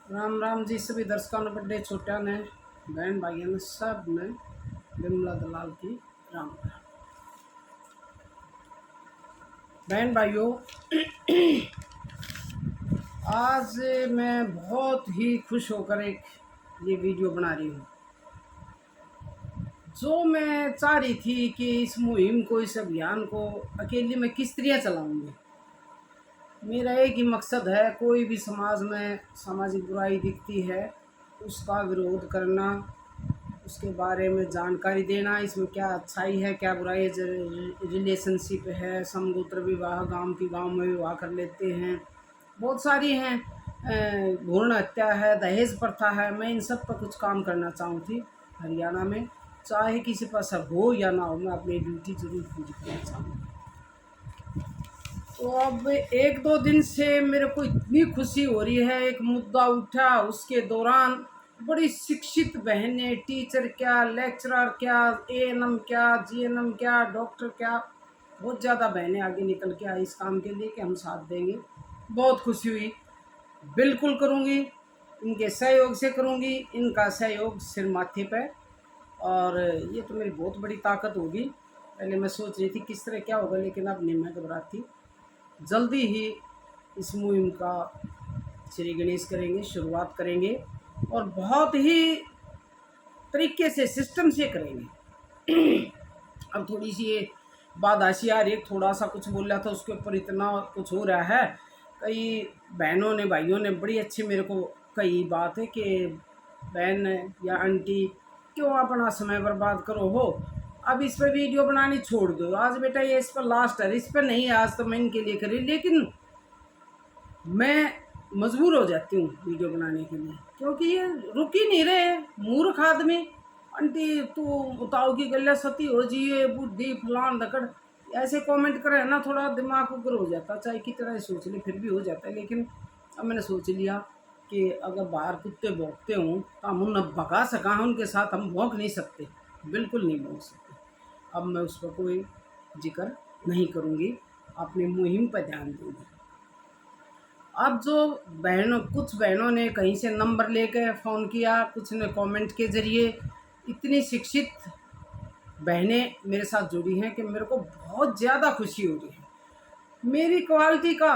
राम राम जी सभी दर्शकों ने, बड़े छोटा ने, बहन भाइयों ने, सब ने बिमला दलाल की राम राम। बहन भाइयों, आज मैं बहुत ही खुश होकर एक ये वीडियो बना रही हूँ। जो मैं चाह रही थी कि इस मुहिम को, इस अभियान को अकेले मैं किस तरह चलाऊंगी। मेरा एक ही मकसद है, कोई भी समाज में सामाजिक बुराई दिखती है उसका विरोध करना, उसके बारे में जानकारी देना, इसमें क्या अच्छाई है क्या बुराई है, रिलेशनशिप है, समगोत्र विवाह, गांव की गांव में विवाह कर लेते हैं, बहुत सारी हैं, भ्रूण हत्या है, दहेज प्रथा है। मैं इन सब पर कुछ काम करना चाहूँ थी हरियाणा में, चाहे किसी पर असर हो या ना हो, मैं अपनी ड्यूटी जरूर पूरी करना चाहूँगी। तो अब एक दो दिन से मेरे को इतनी खुशी हो रही है, एक मुद्दा उठा उसके दौरान बड़ी शिक्षित बहनें, टीचर क्या, लेक्चरर क्या, एएनएम क्या, जीएनएम क्या, डॉक्टर क्या, बहुत ज़्यादा बहनें आगे निकल के आई इस काम के लिए कि हम साथ देंगे। बहुत खुशी हुई, बिल्कुल करूँगी, इनके सहयोग से करूँगी, इनका सहयोग सिर माथे पे। और ये तो मेरी बहुत बड़ी ताकत होगी। पहले मैं सोच रही थी किस तरह क्या होगा, लेकिन अब नहीं मैं घबराती। जल्दी ही इस मुहिम का श्री गणेश करेंगे, शुरुआत करेंगे और बहुत ही तरीके से, सिस्टम से करेंगे। अब थोड़ी सी ये बादहासी आ रही है, थोड़ा सा कुछ बोल रहा था उसके ऊपर इतना कुछ हो रहा है। कई बहनों ने, भाइयों ने बड़ी अच्छी मेरे को कई बात है कि बहन या आंटी क्यों अपना समय बर्बाद करो हो, अब इस पर वीडियो बनानी छोड़ दो। आज बेटा ये इस पर लास्ट है, इस पर नहीं, आज तो मैं इनके लिए करी, लेकिन मैं मजबूर हो जाती हूँ वीडियो बनाने के लिए, क्योंकि ये रुक ही नहीं रहे। मूर्ख आदमी, आंटी तू बताओ कि गले सती हो जी, ये बुद्धि फलान दकड़, ऐसे कमेंट करे ना, थोड़ा दिमाग उग्र हो जाता। चाहे कितना ही सोच ले फिर भी हो जाता है। लेकिन अब मैंने सोच लिया कि अगर बाहर कुत्ते भौंकते हों तो हम उन्हें भगा सका, उनके साथ हम भौंक नहीं सकते, बिल्कुल नहीं भौंक सकते। अब मैं उस पर कोई जिक्र नहीं करूँगी, अपनी मुहिम पर ध्यान दूँगी। अब जो बहनों, कुछ बहनों ने कहीं से नंबर लेकर फ़ोन किया, कुछ ने कमेंट के ज़रिए, इतनी शिक्षित बहनें मेरे साथ जुड़ी हैं कि मेरे को बहुत ज़्यादा खुशी हो रही है। मेरी क्वालिटी का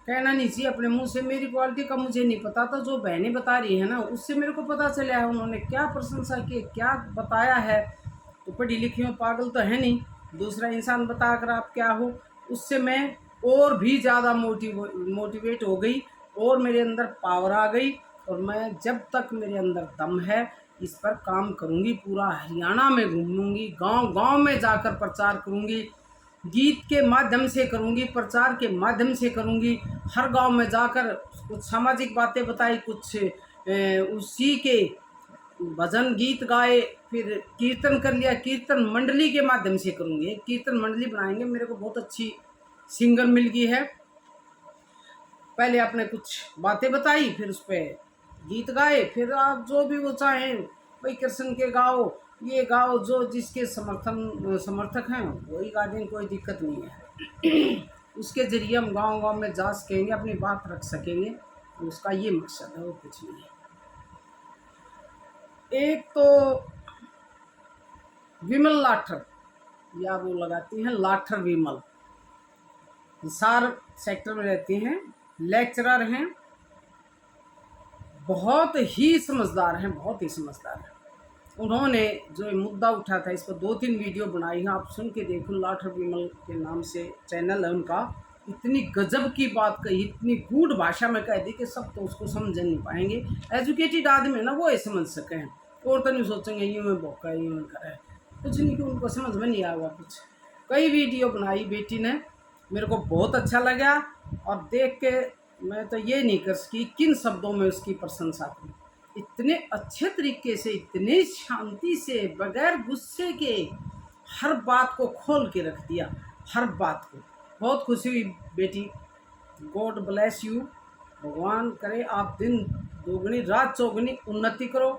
कहना नहीं चाहिए अपने मुंह से, मेरी क्वालिटी का मुझे नहीं पता था, जो बहनें बता रही हैं ना उससे मेरे को पता चला है उन्होंने क्या प्रशंसा की, क्या बताया है। तो पढ़ी लिखी हो, पागल तो है नहीं, दूसरा इंसान बता कर आप क्या हो। उससे मैं और भी ज़्यादा मोटिवेट हो गई और मेरे अंदर पावर आ गई। और मैं जब तक मेरे अंदर दम है इस पर काम करूँगी, पूरा हरियाणा में घूमूंगी, गांव गांव में जाकर प्रचार करूँगी, गीत के माध्यम से करूँगी, प्रचार के माध्यम से करूँगी। हर गांव में जाकर कुछ सामाजिक बातें बताई, कुछ उसी के भजन गीत गाए, फिर कीर्तन कर लिया, कीर्तन मंडली के माध्यम से करूँगी। एक कीर्तन मंडली बनाएंगे, मेरे को बहुत अच्छी सिंगर मिल गई है। पहले आपने कुछ बातें बताई, फिर उस पर गीत गाए, फिर आप जो भी वो चाहें भाई कृष्ण के गाओ, ये गाओ, जो जिसके समर्थक हैं वही गा दें, कोई दिक्कत नहीं है। उसके ज़रिए हम गांव गांव में जा सकेंगे, अपनी बात रख सकेंगे, तो उसका ये मकसद है, वो कुछ नहीं है। एक तो विमल लाठर, या वो लगाती हैं लाठर विमल, हिसार सेक्टर में रहती हैं, लेक्चरर हैं, बहुत ही समझदार हैं, बहुत ही समझदार हैं। उन्होंने जो ये मुद्दा उठा था इस पर 2-3 वीडियो बनाई हैं, आप सुन के देखो। लाठर विमल के नाम से चैनल है उनका। इतनी गजब की बात कही, इतनी गूढ़ भाषा में कह दी कि सब तो उसको समझ नहीं पाएंगे। एजुकेटेड आदमी है ना, वो ये समझ सके हैं, और तो नहीं सोचेंगे यूँ में भौका है, यूँ में करे, कुछ नहीं, कि उनको समझ में नहीं आएगा कुछ। कई वीडियो बनाई बेटी ने, मेरे को बहुत अच्छा लगा, और देख के मैं तो ये नहीं कर सकी किन शब्दों में उसकी प्रशंसा करूँ। इतने अच्छे तरीके से, इतने शांति से, बगैर गुस्से के हर बात को खोल के रख दिया, हर बात को। बहुत खुशी हुई बेटी, गॉड ब्लेस यू। भगवान करे आप दिन दोगुनी रात चौगुनी उन्नति करो।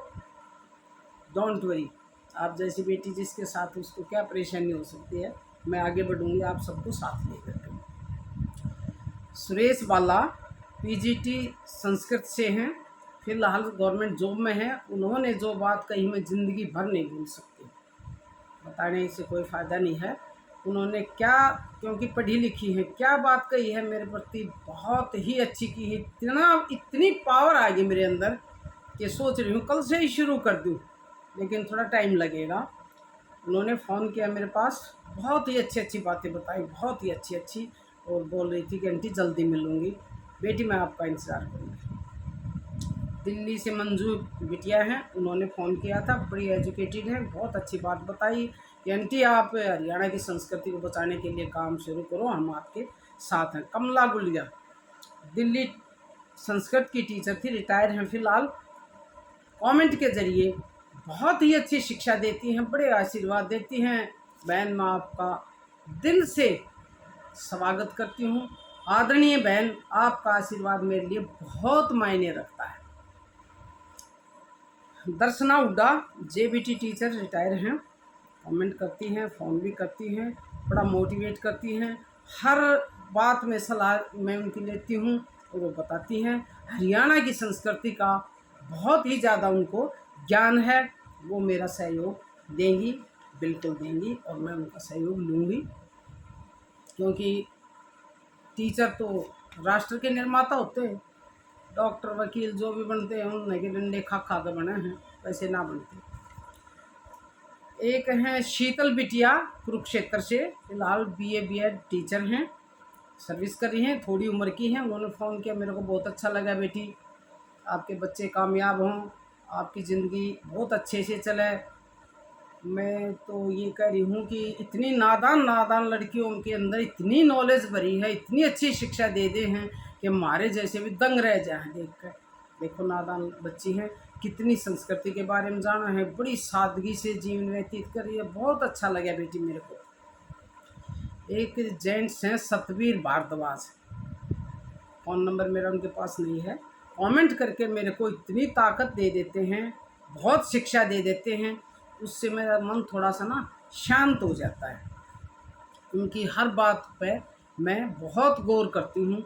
डोंट वरी, आप जैसी बेटी जिसके साथ उसको क्या परेशानी हो सकती है। मैं आगे बढ़ूंगी आप सबको साथ लेकर के। सुरेश बाला पीजीटी संस्कृत से हैं, फ़िलहाल गवर्नमेंट जॉब में है। उन्होंने जो बात कही मैं ज़िंदगी भर नहीं भूल सकती। बताने से कोई फ़ायदा नहीं है। उन्होंने क्या, क्योंकि पढ़ी लिखी हैं, क्या बात कही है मेरे प्रति, बहुत ही अच्छी की है। इतनी पावर आ गई मेरे अंदर कि सोच रही हूँ कल से ही शुरू कर दूँ, लेकिन थोड़ा टाइम लगेगा। उन्होंने फ़ोन किया मेरे पास, बहुत ही अच्छी-अच्छी बातें बताई, बहुत ही अच्छी-अच्छी, और बोल रही थी कि आंटी जल्दी मिलूँगी, बेटी मैं आपका इंतज़ार करूँगी। दिल्ली से मंजू बिटिया हैं, उन्होंने फ़ोन किया था, बड़ी एजुकेटेड हैं, बहुत अच्छी बात बताई कि आंटी आप हरियाणा की संस्कृति को बचाने के लिए काम शुरू करो, हम आपके साथ हैं। कमला गुलिया दिल्ली संस्कृत की टीचर थी, रिटायर हैं फ़िलहाल। कमेंट के ज़रिए बहुत ही अच्छी शिक्षा देती हैं, बड़े आशीर्वाद देती हैं। बहन मैं आपका दिल से स्वागत करती हूँ। आदरणीय बहन, आपका आशीर्वाद मेरे लिए बहुत मायने रखता है। दर्शना हुड्डा जेबीटी टीचर, रिटायर हैं, कमेंट करती हैं, फ़ोन भी करती हैं, बड़ा मोटिवेट करती हैं। हर बात में सलाह मैं उनकी लेती हूँ और वो बताती हैं। हरियाणा की संस्कृति का बहुत ही ज़्यादा उनको ज्ञान है, वो मेरा सहयोग देंगी, बिल्कुल देंगी, और मैं उनका सहयोग लूँगी, क्योंकि टीचर तो राष्ट्र के निर्माता होते हैं। डॉक्टर वकील जो भी बनते हैं उनके के डंडे खा खा के बने हैं, वैसे ना बनते। एक हैं शीतल बिटिया कुरुक्षेत्र से, फिलहाल बीए बीएड टीचर हैं, सर्विस कर रही हैं, थोड़ी उम्र की हैं। उन्होंने फ़ोन किया, मेरे को बहुत अच्छा लगा बेटी, आपके बच्चे कामयाब हों, आपकी ज़िंदगी बहुत अच्छे से चले। मैं तो ये कह रही हूँ कि इतनी नादान लड़कियों के अंदर इतनी नॉलेज भरी है, इतनी अच्छी शिक्षा दे दे हैं कि हमारे जैसे भी दंग रह जाएं देख कर। देखो नादान बच्ची हैं, कितनी संस्कृति के बारे में जाना है, बड़ी सादगी से जीवन व्यतीत कर रही है, बहुत अच्छा लगा बेटी मेरे को। एक जेंट्स हैं सतवीर भारद्वाज, फ़ोन नंबर मेरा उनके पास नहीं है, कमेंट करके मेरे को इतनी ताकत दे देते हैं, बहुत शिक्षा दे देते हैं, उससे मेरा मन थोड़ा सा ना शांत हो जाता है। उनकी हर बात पे मैं बहुत गौर करती हूँ।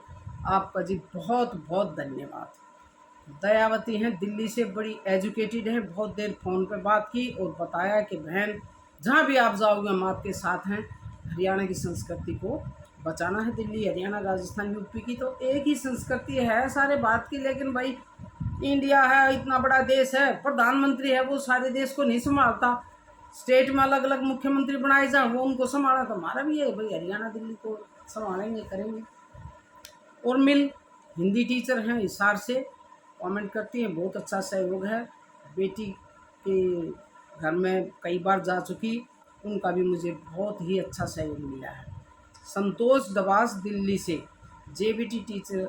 आपका जी बहुत बहुत धन्यवाद। दयावती हैं दिल्ली से, बड़ी एजुकेटेड हैं, बहुत देर फ़ोन पे बात की और बताया कि बहन जहाँ भी आप जाओगे हम आपके साथ हैं। हरियाणा की संस्कृति को बचाना है। दिल्ली, हरियाणा, राजस्थान, यूपी की तो एक ही संस्कृति है सारे भारत की, लेकिन भाई इंडिया है, इतना बड़ा देश है, प्रधानमंत्री है, वो सारे देश को नहीं संभालता। स्टेट में अलग अलग मुख्यमंत्री बनाए जाए, वो उनको संभाला, तो हमारा भी है भाई, हरियाणा दिल्ली को संभालेंगे, करेंगे। और मिल हिंदी टीचर हैं हिसार से, कमेंट करती हैं, बहुत अच्छा सहयोग है। बेटी के घर में कई बार जा चुकी, उनका भी मुझे बहुत ही अच्छा सहयोग मिला है। संतोष दबास दिल्ली से, जेबीटी टीचर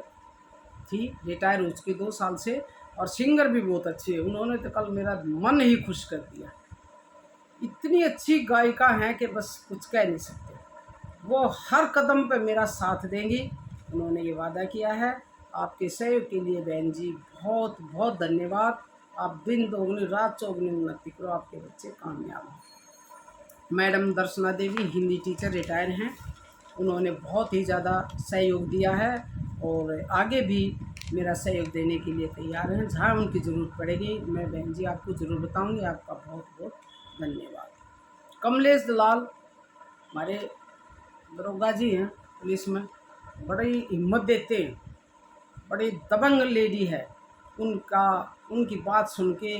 थी, रिटायर हो चुकी 2 साल से, और सिंगर भी बहुत अच्छी है। उन्होंने तो कल मेरा मन ही खुश कर दिया। इतनी अच्छी गायिका हैं कि बस कुछ कह नहीं सकते। वो हर कदम पे मेरा साथ देंगी, उन्होंने ये वादा किया है। आपके सहयोग के लिए बहन जी बहुत बहुत धन्यवाद। आप दिन दोगुनी रात चौगुनी उन्नति करो, आपके बच्चे कामयाब हों। Madam Darshana Devi Hindi teacher, retire हैं, उन्होंने बहुत ही ज़्यादा सहयोग दिया है और आगे भी मेरा सहयोग देने के लिए तैयार हैं। जहाँ उनकी ज़रूरत पड़ेगी मैं बहन जी आपको ज़रूर बताऊंगी। आपका बहुत बहुत धन्यवाद। कमलेश दलाल हमारे दरोगा जी हैं पुलिस में, बड़ी हिम्मत देते हैं, बड़ी दबंग लेडी है। उनकी बात सुन के,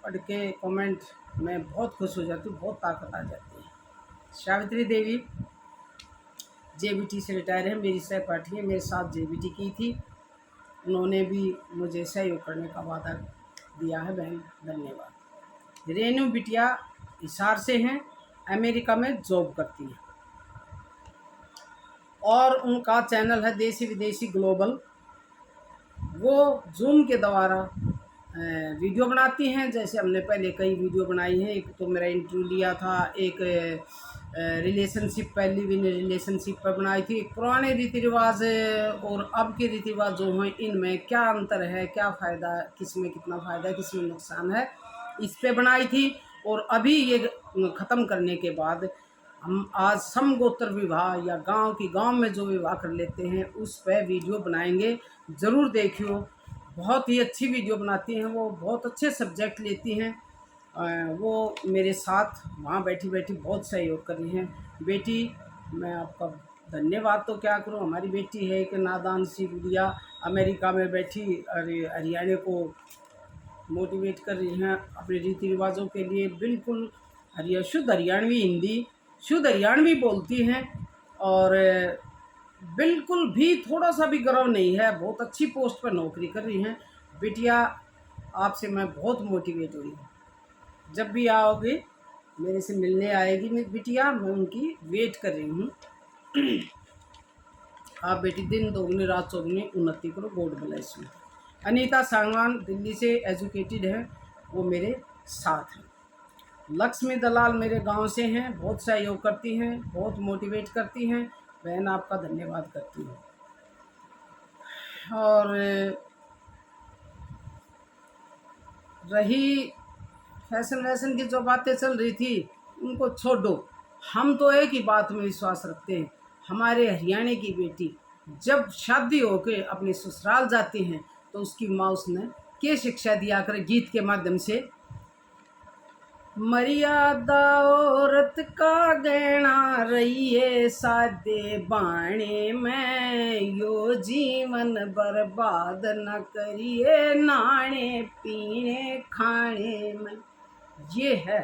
पढ़ के कमेंट में बहुत खुश हो जाती हूँ, बहुत ताकत आ जाती है। सावित्री देवी जेबीटी से रिटायर है, मेरी सहपाठी है, मेरे साथ जेबीटी की थी, उन्होंने भी मुझे सहयोग करने का वादा दिया है। बहन धन्यवाद। रेनू बिटिया हिसार से हैं, अमेरिका में जॉब करती हैं और उनका चैनल है देसी विदेशी ग्लोबल। वो जूम के द्वारा वीडियो बनाती हैं, जैसे हमने पहले कई वीडियो बनाई हैं। एक तो मेरा इंटरव्यू लिया था, एक रिलेशनशिप, पहली भी रिलेशनशिप पर बनाई थी। एक पुराने रीति रिवाज और अब के रीति रिवाज जो हैं, इनमें क्या अंतर है, क्या फ़ायदा, किस में कितना फ़ायदा है, किस में नुकसान है, इस पे बनाई थी। और अभी ये ख़त्म करने के बाद हम आज समगोत्र विवाह या गांव में जो विवाह कर लेते हैं उस पर वीडियो बनाएंगे, ज़रूर देखियो। बहुत ही अच्छी वीडियो बनाती हैं, वो बहुत अच्छे सब्जेक्ट लेती हैं। वो मेरे साथ वहाँ बैठी बैठी बहुत सहयोग कर रही हैं। बेटी, मैं आपका धन्यवाद तो क्या करूँ, हमारी बेटी है एक नादान सी गुड़िया, अमेरिका में बैठी हरियाणा को मोटिवेट कर रही हैं अपने रीति रिवाजों के लिए। बिल्कुल शुद्ध हरियाणवी हिंदी, शुद्ध हरियाणवी बोलती हैं, और बिल्कुल भी थोड़ा सा भी गर्व नहीं है। बहुत अच्छी पोस्ट पर नौकरी कर रही हैं। बिटिया, आपसे मैं बहुत मोटिवेट हुई हूँ। जब भी आओगे मेरे से मिलने आएगी मेरी बिटिया, मैं उनकी वेट कर रही हूँ। आप बेटी दिन दोगुनी रात चौगुनी उन्नति करो, God bless you. Anita Sangwan Delhi से एजुकेटेड है, वो मेरे साथ हैं। लक्ष्मी दलाल मेरे गांव से हैं, बहुत सहयोग करती हैं, बहुत मोटिवेट करती हैं। बहन, आपका धन्यवाद करती हूँ। और रही फैशन वैशन की जो बातें चल रही थी, उनको छोड़ो। हम तो एक ही बात में विश्वास रखते हैं, हमारे हरियाणा की बेटी जब शादी होकर अपने ससुराल जाती हैं तो उसकी माँ उसने क्या शिक्षा दिया करे, गीत के माध्यम से। मर्यादा औरत का गहना रहिए सादे बाणे में, यो जीवन बर्बाद न करिए नाने पीने खाने में। ये है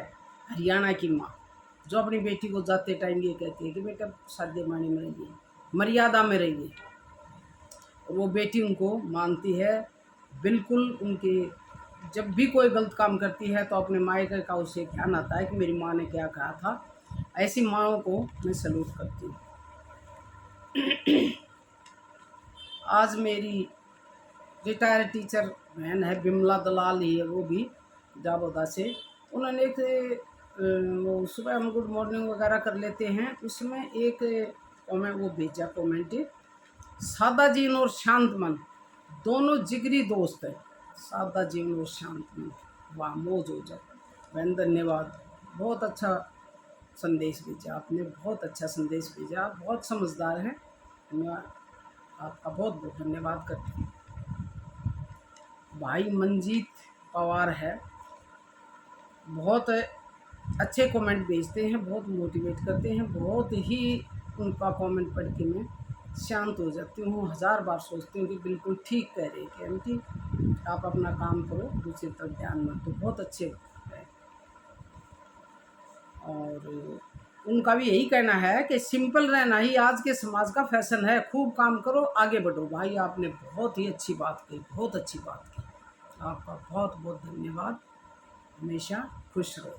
हरियाणा की माँ, जो अपनी बेटी को जाते टाइम ये कहती है कि बेटा सादे बाणे में रहिए, मर्यादा में रहिए। और वो बेटी उनको मानती है। बिल्कुल उनकी जब भी कोई गलत काम करती है तो अपने मायके का उसे ध्यान आता है कि मेरी माँ ने क्या कहा था। ऐसी माँओं को मैं सैल्यूट करती हूँ। आज मेरी रिटायर्ड टीचर बहन है बिमला दलाल ही है, वो भी जाबोदा से। उन्होंने एक वो सुबह हम गुड मॉर्निंग वगैरह कर लेते हैं, उसमें एक कमेंट वो भेजा, कमेंट, सादा जीवन और शांत मन दोनों जिगरी दोस्त है। सादा जीवन और शांत मन, वाह, मौज हो जाए। बहन धन्यवाद, बहुत अच्छा संदेश भेजा आपने, बहुत अच्छा संदेश भेजा, आप बहुत समझदार हैं। मैं आपका बहुत बहुत धन्यवाद करती हूँ। भाई मंजीत पवार है, बहुत अच्छे कमेंट भेजते हैं, बहुत मोटिवेट करते हैं। बहुत ही उनका कमेंट पढ़ के मैं शांत हो जाती हूँ, 1000 बार सोचती हूँ कि बिल्कुल ठीक कह रहे हैं कि आंटी, आप अपना काम करो, दूसरी तरफ ध्यान मत दो। बहुत अच्छे है। और उनका भी यही कहना है कि सिंपल रहना ही आज के समाज का फैशन है, खूब काम करो, आगे बढ़ो। भाई, आपने बहुत ही अच्छी बात कही, बहुत अच्छी बात की। आपका बहुत बहुत धन्यवाद, हमेशा खुश रहो।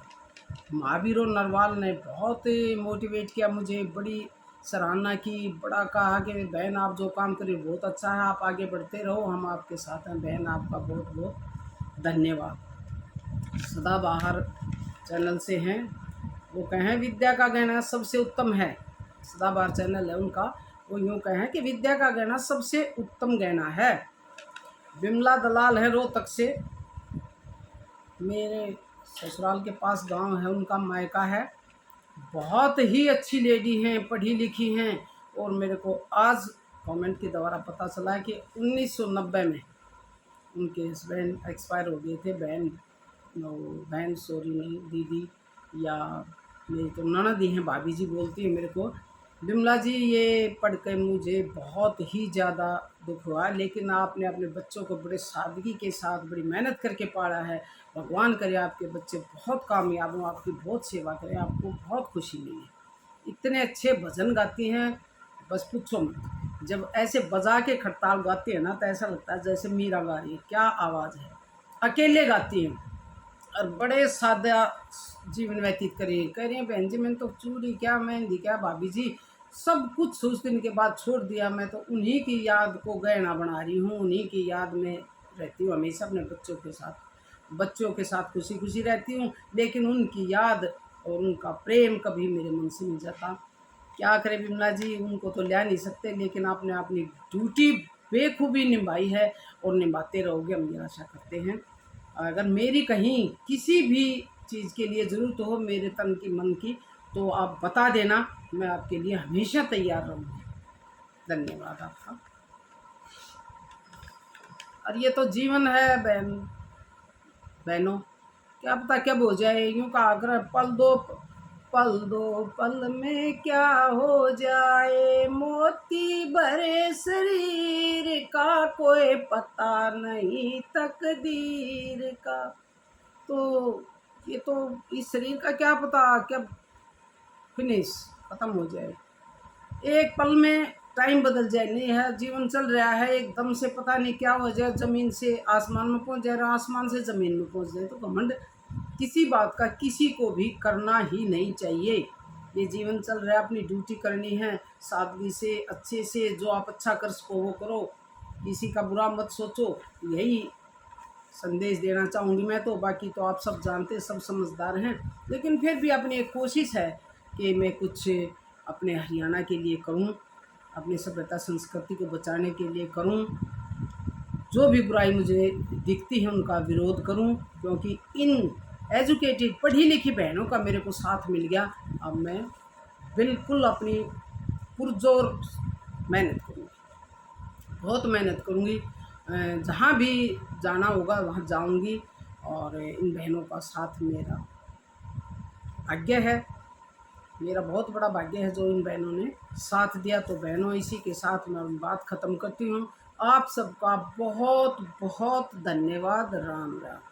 महावीर नरवाल ने बहुत मोटिवेट किया मुझे, बड़ी सराहना की, बड़ा कहा कि बहन आप जो काम करें बहुत अच्छा है, आप आगे बढ़ते रहो, हम आपके साथ हैं। बहन, आपका बहुत बहुत धन्यवाद। सदाबहार चैनल से हैं, वो कहें विद्या का गहना सबसे उत्तम है। सदाबहार चैनल है उनका, वो यूँ कहें कि विद्या का गहना सबसे उत्तम गहना है। बिमला दलाल है रोहतक से, मेरे ससुराल के पास गांव है, उनका मायका है। बहुत ही अच्छी लेडी हैं, पढ़ी लिखी हैं। और मेरे को आज कमेंट के द्वारा पता चला है कि 1990 में उनके हस्बैंड एक्सपायर हो गए थे। बहन सॉरी नहीं, दीदी या मेरी तो ननद ही हैं, भाभी जी बोलती है मेरे को। बिमला जी, ये पढ़ कर मुझे बहुत ही ज़्यादा दुख हुआ, लेकिन आपने अपने बच्चों को बड़े सादगी के साथ बड़ी मेहनत करके पाला है। भगवान करे आपके बच्चे बहुत कामयाब हों, आपकी बहुत सेवा करें, आपको बहुत खुशी मिले। इतने अच्छे भजन गाती हैं, बस पूछो मत। जब ऐसे बजा के खड़ताल गाती है ना, तो ऐसा लगता है जैसे मीरा गा रही है। क्या आवाज़ है, अकेले गाती हैं और बड़े सादा जीवन व्यतीत कह रही हैं बहन जी, मैंने तो चूड़ी क्या, मेहंदी क्या, भाभी जी सब कुछ कुछ दिन के बाद छोड़ दिया। मैं तो उन्हीं की याद को गहना बना रही हूँ, उन्हीं की याद में रहती हूँ हमेशा, अपने बच्चों के साथ खुशी खुशी रहती हूँ। लेकिन उनकी याद और उनका प्रेम कभी मेरे मन से नहीं जाता। क्या करें बिमला जी, उनको तो ले नहीं सकते, लेकिन आपने अपनी ड्यूटी बेखूबी निभाई है और निभाते रहोगे, हम ये आशा करते हैं। अगर मेरी कहीं किसी भी चीज़ के लिए ज़रूरत हो, मेरे तन की मन की, तो आप बता देना, मैं आपके लिए हमेशा तैयार रहूँगी। धन्यवाद आपका। और ये तो जीवन है बहनों, क्या पता कब हो जाए। यूं कहा कर पल दो पल में क्या हो जाए, मोती भरे शरीर का कोई पता नहीं तकदीर का। तो ये तो इस शरीर का क्या पता कब फिनिश खत्म हो जाए, एक पल में टाइम बदल जाए। नहीं है, जीवन चल रहा है एकदम से, पता नहीं क्या हो जाए, ज़मीन से आसमान में पहुंच जाए, आसमान से ज़मीन में पहुंच जाए। तो घमंड किसी बात का किसी को भी करना ही नहीं चाहिए। ये जीवन चल रहा है, अपनी ड्यूटी करनी है सादगी से, अच्छे से। जो आप अच्छा कर सको वो करो, किसी का बुरा मत सोचो। यही संदेश देना चाहूँगी मैं तो। बाकी तो आप सब जानते, सब समझदार हैं, लेकिन फिर भी अपनी एक कोशिश है कि मैं कुछ अपने हरियाणा के लिए करूं, अपनी सभ्यता संस्कृति को बचाने के लिए करूं। जो भी बुराई मुझे दिखती है उनका विरोध करूं, क्योंकि इन एजुकेटेड पढ़ी लिखी बहनों का मेरे को साथ मिल गया। अब मैं बिल्कुल अपनी पुरजोर मेहनत करूँगी, बहुत मेहनत करूँगी। जहाँ भी जाना होगा वहाँ जाऊँगी, और इन बहनों का साथ मेरा भाग्य है, मेरा बहुत बड़ा भाग्य है जो इन बहनों ने साथ दिया। तो बहनों, इसी के साथ मैं बात ख़त्म करती हूँ। आप सबका बहुत बहुत धन्यवाद। राम राम।